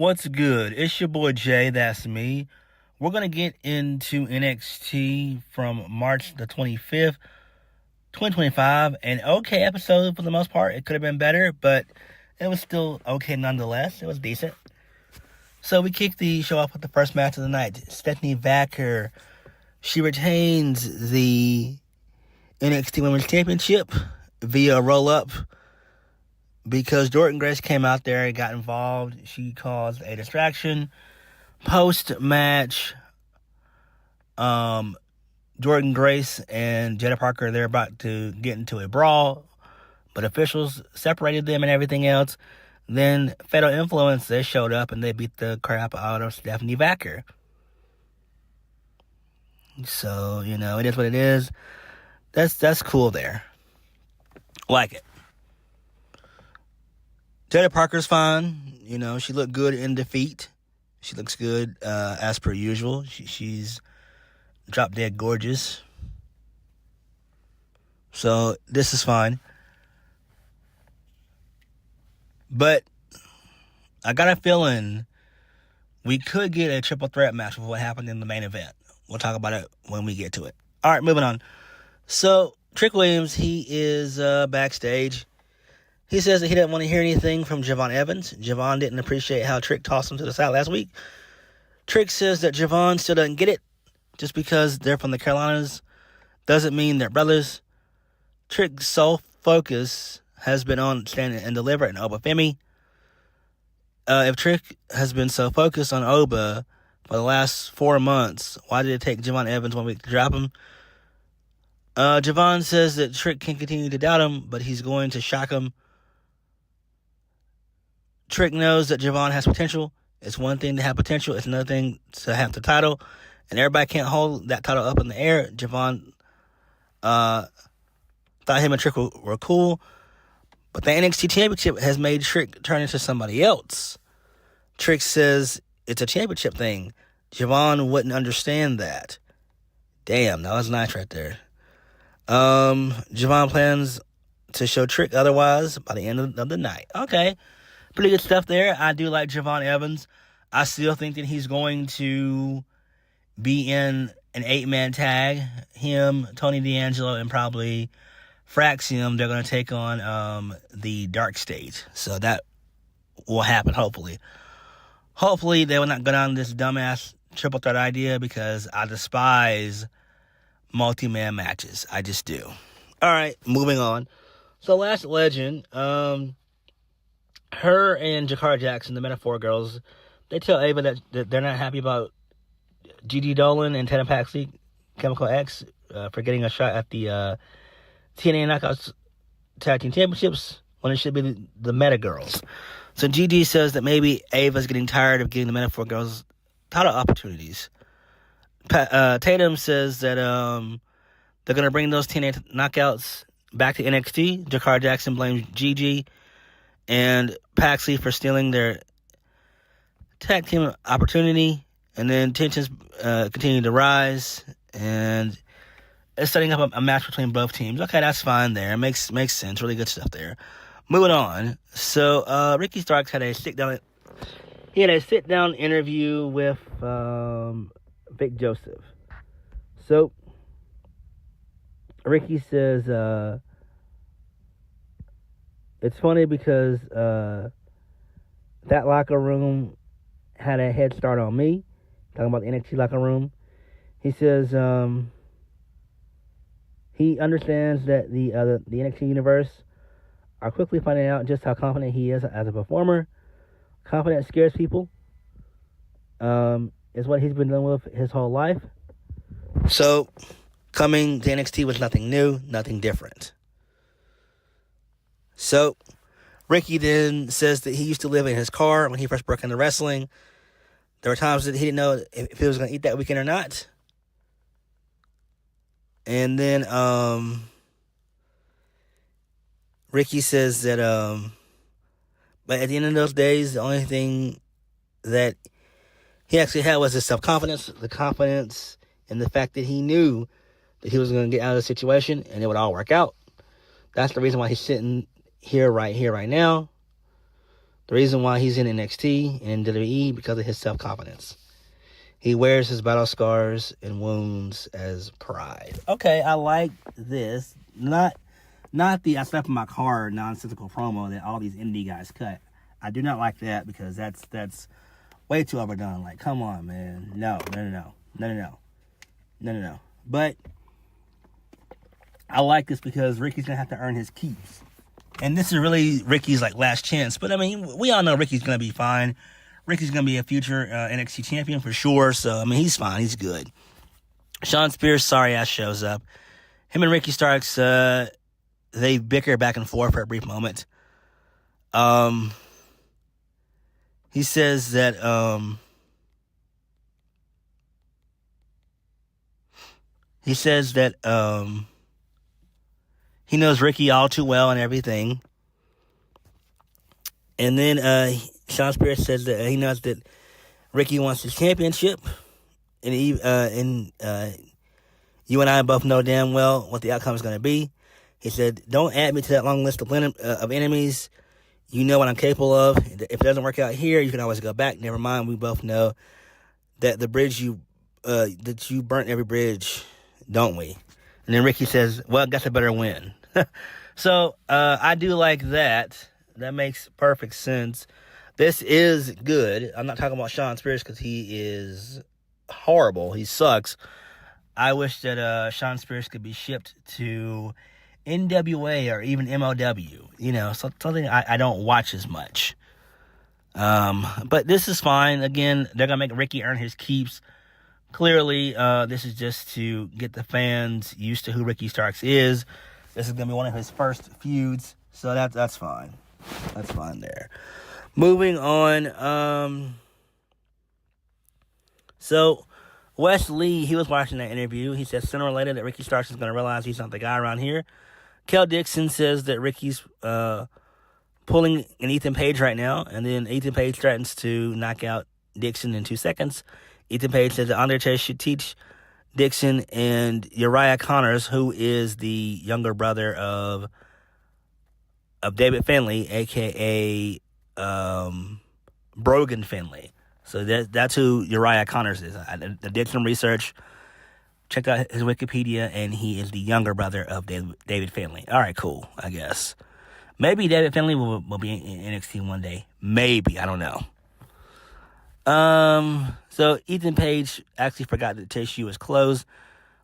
What's good? It's your boy JayThat'sMe. We're going to get into NXT from March the 25th, 2025. An okay episode for the most part. It could have been better, but it was still okay nonetheless. It was decent. So we kicked the show off with the first match of the night. Stephanie Vaquer. She retains the NXT Women's Championship via roll-up. Because Jordynne Grace came out there and got involved, she caused a distraction. Post-match, Jordynne Grace and Jaida Parker, they're about to get into a brawl, but officials separated them and everything else. Then Fatal Influence, they showed up and they beat the crap out of Stephanie Vaquer. So, it is what it is. That's cool there. Like it. Jaida Parker's fine. She looked good in defeat. She looks good as per usual. She's drop dead gorgeous. So this is fine. But I got a feeling we could get a triple threat match with what happened in the main event. We'll talk about it when we get to it. All right, moving on. So Trick Williams, he is backstage. He says that he didn't want to hear anything from Jevon Evans. Jevon didn't appreciate how Trick tossed him to the side last week. Trick says that Jevon still doesn't get it. Just because they're from the Carolinas doesn't mean they're brothers. Trick's sole focus has been on Stand and Deliver and Oba Femi. If Trick has been so focused on Oba for the last 4 months, why did it take Jevon Evans 1 week to drop him? Jevon says that Trick can continue to doubt him, but he's going to shock him. Trick knows that Jevon has potential. It's one thing to have potential. It's another thing to have the title. And everybody can't hold that title up in the air. Jevon thought him and Trick were cool. But the NXT Championship has made Trick turn into somebody else. Trick says it's a championship thing. Jevon wouldn't understand that. Damn, that was nice right there. Jevon plans to show Trick otherwise by the end of the night. Okay. Pretty good stuff there. I do like Jevon Evans. I still think that he's going to be in an 8-man tag. Him, Tony D'Angelo, and probably Fraxium. They're going to take on the Dark State. So that will happen, hopefully. Hopefully they will not go down this dumbass triple threat idea because I despise multi-man matches. I just do. All right, moving on. So Last Legend, her and Jakara Jackson, the Metaphor girls, they tell Ava that they're not happy about Gigi Dolan and Tatum Paxley, Chemical X, for getting a shot at the TNA Knockouts Tag Team Championships when it should be the Meta Girls. So Gigi says that maybe Ava's getting tired of getting the Metaphor girls title opportunities. Tatum says that they're going to bring those TNA Knockouts back to NXT. Jakara Jackson blames Gigi and Paxley for stealing their tag team opportunity, and then tensions continue to rise, and it's setting up a match between both teams. Okay, that's fine there. It makes sense. Really good stuff there. Moving on. So Ricky Starks had a sit-down interview with Vic Joseph. So Ricky says it's funny because that locker room had a head start on me. Talking about the NXT locker room. He says he understands that the NXT universe are quickly finding out just how confident he is as a performer. Confidence scares people. Is what he's been dealing with his whole life. So coming to NXT was nothing new, nothing different. So, Ricky then says that he used to live in his car when he first broke into wrestling. There were times that he didn't know if he was going to eat that weekend or not. And then, Ricky says that, but at the end of those days, the only thing that he actually had was his self-confidence, the confidence in the fact that he knew that he was going to get out of the situation and it would all work out. That's the reason why he's sitting here right now. The reason why he's in NXT and in WWE because of his self-confidence. He wears his battle scars and wounds as pride. Okay, I like this. Not the I slept in my car nonsensical promo that all these indie guys cut. I do not like that because that's way too overdone. Like, come on, man. No. But I like this because Ricky's gonna have to earn his keeps. And this is really Ricky's like last chance. But I mean, we all know Ricky's gonna be fine. Ricky's gonna be a future NXT champion for sure. So I mean, he's fine. He's good. Shawn Spears, sorry ass, shows up. Him and Ricky Starks, they bicker back and forth for a brief moment. He says that he knows Ricky all too well and everything. And then Shawn Spears says that he knows that Ricky wants his championship, and you and I both know damn well what the outcome is going to be. He said, "Don't add me to that long list of enemies. You know what I'm capable of. If it doesn't work out here, you can always go back. Never mind. We both know that the bridge that you burnt every bridge, don't we?" And then Ricky says, "Well, I guess I better win." So I do like that. That makes perfect sense. This is good. I'm not talking about Shawn Spears because he is horrible. He sucks. I wish that Shawn Spears could be shipped to NWA or even MLW. You know, something I don't watch as much. But this is fine. Again, they're going to make Ricky earn his keeps. Clearly, this is just to get the fans used to who Ricky Starks is. This is going to be one of his first feuds. So that's fine. That's fine there. Moving on. So Wes Lee, he was watching that interview. He said sooner or later that Ricky Starks is going to realize he's not the guy around here. Kel Dixon says that Ricky's pulling an Ethan Page right now. And then Ethan Page threatens to knock out Dixon in 2 seconds. Ethan Page says that Undertaker should teach Dixon and Uriah Connors, who is the younger brother of David Finlay, a.k.a. Brogan Finlay. So that's who Uriah Connors is. I did some research, checked out his Wikipedia, and he is the younger brother of David Finlay. All right, cool, I guess. Maybe David Finlay will be in NXT one day. Maybe, I don't know. So Ethan Page actually forgot that tissue was closed.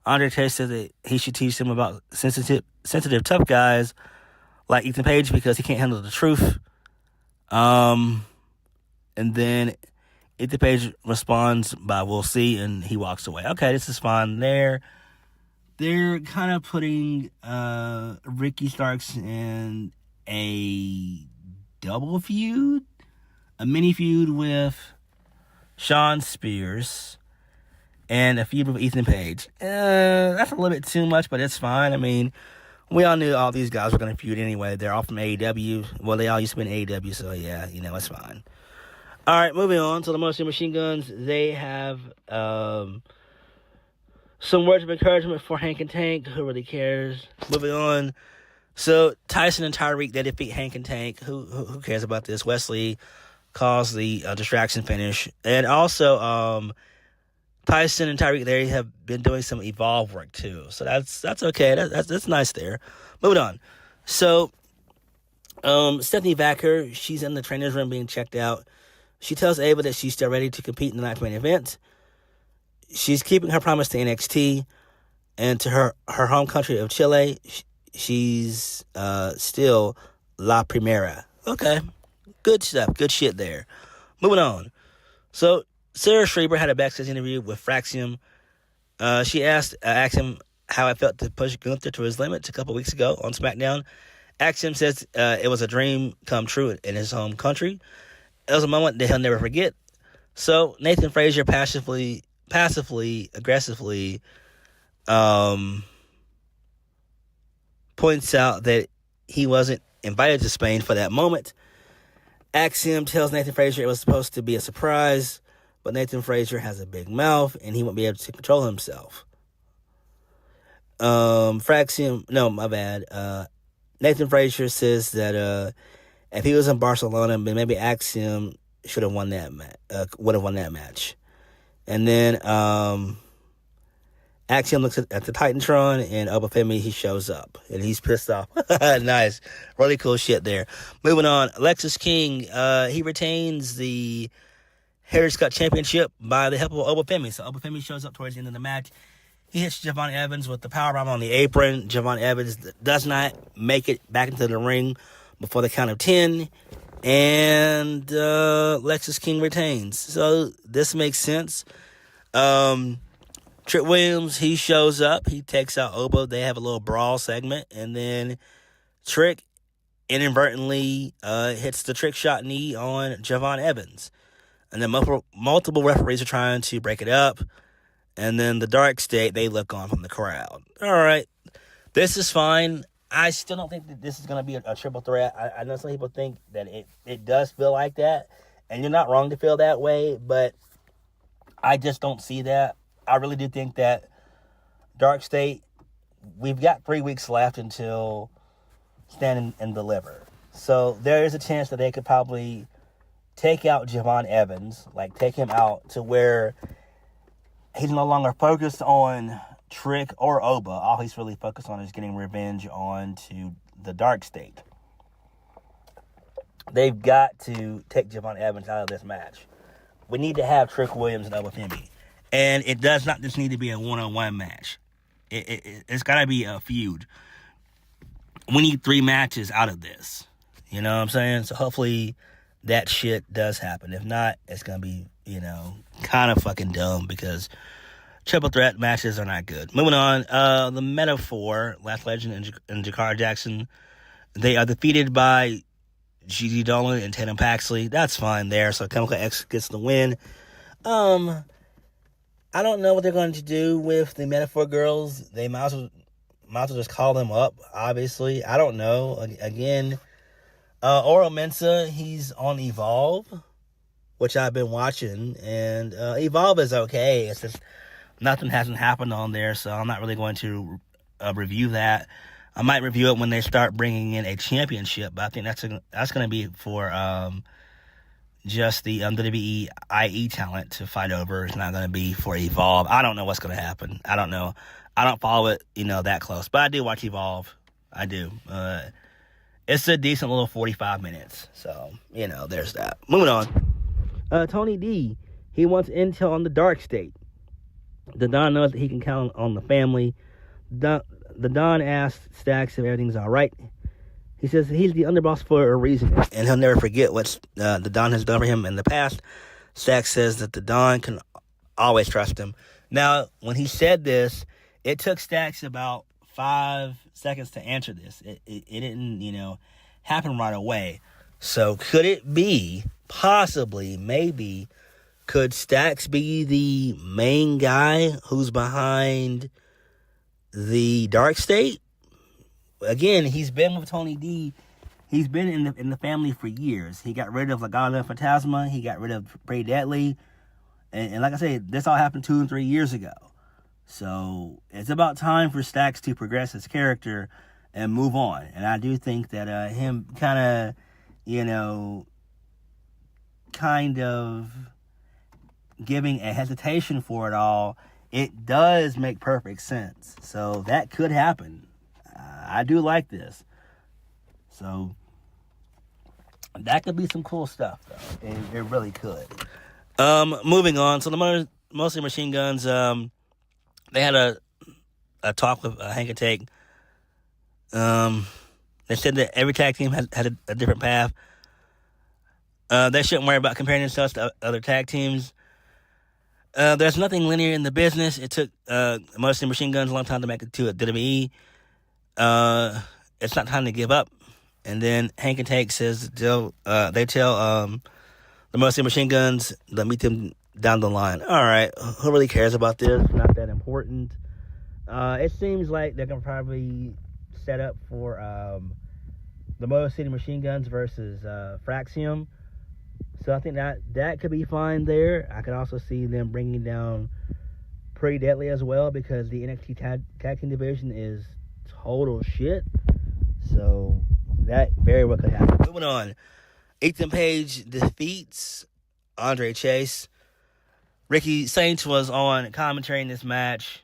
Undertaker said that he should teach him about sensitive, tough guys like Ethan Page because he can't handle the truth. And then Ethan Page responds by "we'll see," and he walks away. Okay, this is fine. They're kind of putting Ricky Starks in a double feud, a mini feud with Shawn Spears, and a feud with Ethan Page. That's a little bit too much, but it's fine. I mean, we all knew all these guys were going to feud anyway. They're all from AEW. Well, they all used to be in AEW, so yeah, you know, it's fine. All right, moving on to the Motor Machine Guns. They have some words of encouragement for Hank and Tank. Who really cares? Moving on. So Tyson and Tyreek, they defeat Hank and Tank. Who cares about this? Wesley calls the distraction finish. And also, Tyson and Tyreek, they have been doing some Evolve work too. So that's okay. That's nice there. Moving on. So Stephanie Vaquer, she's in the trainer's room being checked out. She tells Ava that she's still ready to compete in the night's main event. She's keeping her promise to NXT and to her home country of Chile. She's still La Primera. Okay. Good stuff. Good shit there. Moving on. So Sarah Schreiber had a backstage interview with Fraxium. She asked him how it felt to push Gunther to his limits a couple weeks ago on SmackDown. Axiom says it was a dream come true in his home country. It was a moment that he'll never forget. So Nathan Frazier passively, aggressively points out that he wasn't invited to Spain for that moment. Axiom tells Nathan Frazier it was supposed to be a surprise, but Nathan Frazier has a big mouth and he won't be able to control himself. Nathan Frazier says that If he was in Barcelona, then maybe Axiom should have won that would have won that match. And then Axiom looks at the Titantron, and Obafemi, he shows up, and he's pissed off. Nice. Really cool shit there. Moving on, Lexus King, he retains the Heritage Cup Championship by the help of Obafemi. So Obafemi shows up towards the end of the match. He hits Jevon Evans with the powerbomb on the apron. Jevon Evans does not make it back into the ring before the count of 10. And Lexus King retains. So this makes sense. Trick Williams, he shows up. He takes out Oba. They have a little brawl segment. And then Trick inadvertently hits the trick shot knee on Jevon Evans. And then multiple referees are trying to break it up. And then the Dark State, they look on from the crowd. All right. This is fine. I still don't think that this is going to be a triple threat. I know some people think that it does feel like that. And you're not wrong to feel that way. But I just don't see that. I really do think that Dark State, we've got 3 weeks left until Stand and Deliver. So there is a chance that they could probably take out Jevon Evans, like take him out to where he's no longer focused on Trick or Oba. All he's really focused on is getting revenge on to the Dark State. They've got to take Jevon Evans out of this match. We need to have Trick Williams and Obafemi. And it does not just need to be a one-on-one match. It's got to be a feud. We need 3 matches out of this. You know what I'm saying? So hopefully that shit does happen. If not, it's going to be, kind of fucking dumb because triple threat matches are not good. Moving on, the Metaphor, Last Legend and Jakar Jackson, they are defeated by Gigi Dolan and Tatum Paxley. That's fine there. So Chemical X gets the win. I don't know what they're going to do with the Metaphor girls. They might as well just call them up, obviously. I don't know. Again, Oro Mensah, he's on Evolve, which I've been watching. And Evolve is okay. It's just nothing hasn't happened on there, so I'm not really going to review that. I might review it when they start bringing in a championship, but I think that's going to be for just the WWE IE talent to fight over. It's not going to be for Evolve. I don't know what's going to happen. I don't know. I don't follow it, that close. But I do watch Evolve. I do. It's a decent little 45 minutes. So, there's that. Moving on. Tony D, he wants intel on the Dark State. The Don knows that he can count on the family. The Don asks Stacks if everything's all right. He says he's the underboss for a reason, and he'll never forget what the Don has done for him in the past. Stacks says that the Don can always trust him. Now, when he said this, it took Stacks about 5 seconds to answer this. It didn't, happen right away. So could it be, possibly, maybe, could Stacks be the main guy who's behind the Dark State? Again, he's been with Tony D. He's been in the family for years. He got rid of Legado Fantasma. He got rid of Pretty Deadly. And like I said, this all happened 2 and 3 years ago. So it's about time for Stacks to progress his character and move on. And I do think that him kind of giving a hesitation for it all, it does make perfect sense. So that could happen. I do like this. So that could be some cool stuff, though. It really could. Moving on. So the Mostly Machine Guns, they had a talk with Hank and Take. They said that every tag team had a different path. They shouldn't worry about comparing themselves to other tag teams. There's nothing linear in the business. It took Mostly Machine Guns a long time to make it to a WWE. It's not time to give up. And then Hank and Take says they tell the Mostly Machine Guns they'll meet them down the line. All right, who really cares about this? Not that important. It seems like they're gonna probably set up for the Motor City Machine Guns versus Fraxium. So I think that could be fine there. I could also see them bringing down Pretty Deadly as well, because the NXT tag team division is total shit. So That very well could happen. Moving on. Ethan Page defeats Andre Chase. Ricky Saints was on commentary in this match.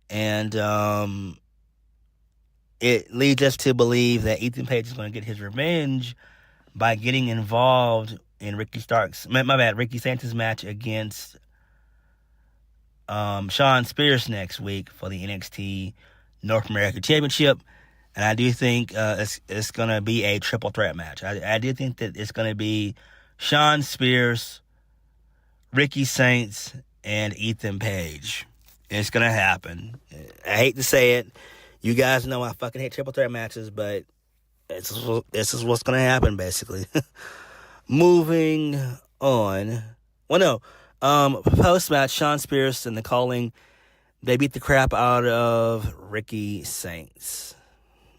And it leads us to believe that Ethan Page is going to get his revenge by getting involved in Ricky Saints' match against Shawn Spears next week for the NXT North American Championship. And I do think it's going to be a triple threat match. I do think that it's going to be Shawn Spears, Ricky Saints, and Ethan Page. It's going to happen. I hate to say it. You guys know I fucking hate triple threat matches, but this is what's going to happen, basically. Moving on. Well, no. Post-match, Shawn Spears and the Calling, they beat the crap out of Ricky Saints.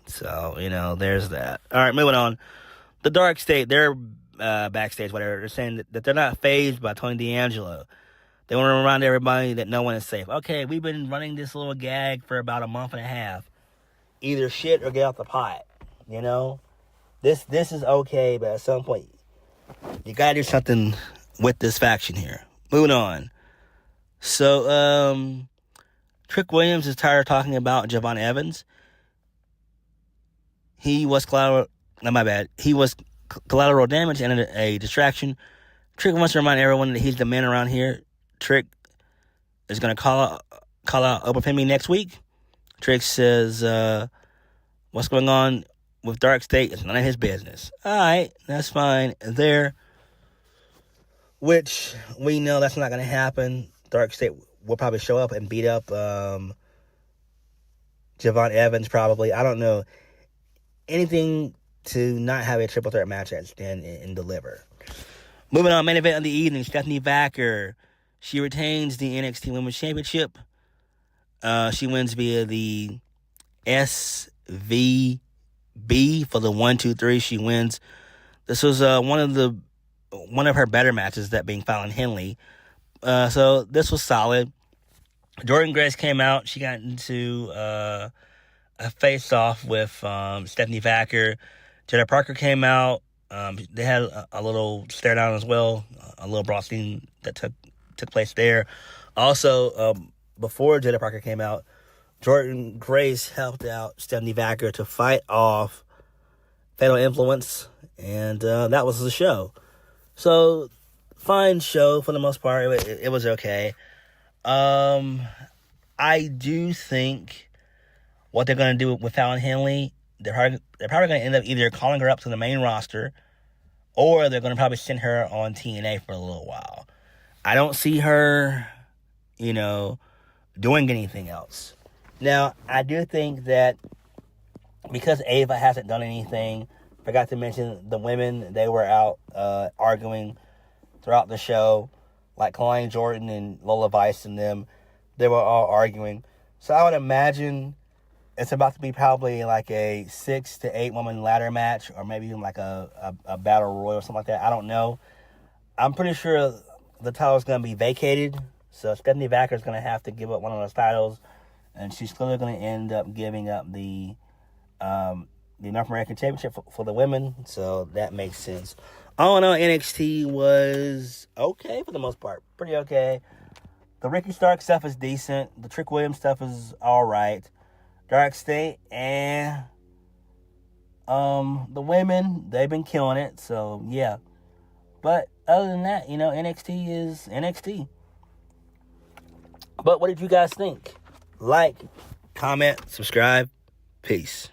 So, there's that. All right, moving on. The Dark State, they're backstage, whatever. They're saying that they're not fazed by Tony D'Angelo. They want to remind everybody that no one is safe. Okay, we've been running this little gag for about a month and a half. Either shit or get out the pot. This is okay, but at some point, you gotta do something with this faction here. Moving on. So, Trick Williams is tired of talking about Jevon Evans. He was collateral damage and a distraction. Trick wants to remind everyone that he's the man around here. Trick is going to call out Open Femi next week. Trick says, what's going on with Dark State is none of his business. All right, that's fine there. Which we know that's not going to happen. Dark State will probably show up and beat up Jevon Evans probably. I don't know. Anything to not have a triple threat match and stand and deliver. Moving on, main event of the evening, Stephanie Vaquer. She retains the NXT Women's Championship. She wins via the SVB for the 1, 2, 3. She wins. This was one of her better matches, that being Fallon Henley. So this was solid. Jordynne Grace came out. She got into a face-off with Stephanie Vaquer. Jaida Parker came out. They had a little stare down as well, a little brawl scene that took place there. Also, before Jaida Parker came out, Jordynne Grace helped out Stephanie Vaquer to fight off Fatal Influence, and that was the show. So, fine show for the most part. It was okay. I do think what they're going to do with Fallon Henley, they're probably going to end up either calling her up to the main roster, or they're going to probably send her on TNA for a little while. I don't see her, doing anything else. Now, I do think that because Ava hasn't done anything, forgot to mention the women, they were out arguing throughout the show, like Klein Jordan and Lola Vice and them. They were all arguing. So I would imagine it's about to be probably like a 6 to 8 woman ladder match, or maybe even like a battle royal or something like that. I don't know. I'm pretty sure the title is going to be vacated. So Stephanie Vaquer is going to have to give up one of those titles, and she's clearly going to end up giving up the North American Championship for the women. So that makes sense. All in all, NXT was okay for the most part. Pretty okay. The Ricky Stark stuff is decent. The Trick Williams stuff is all right. Dark State and the women, they've been killing it. So, yeah. But other than that, NXT is NXT. But what did you guys think? Like, comment, subscribe. Peace.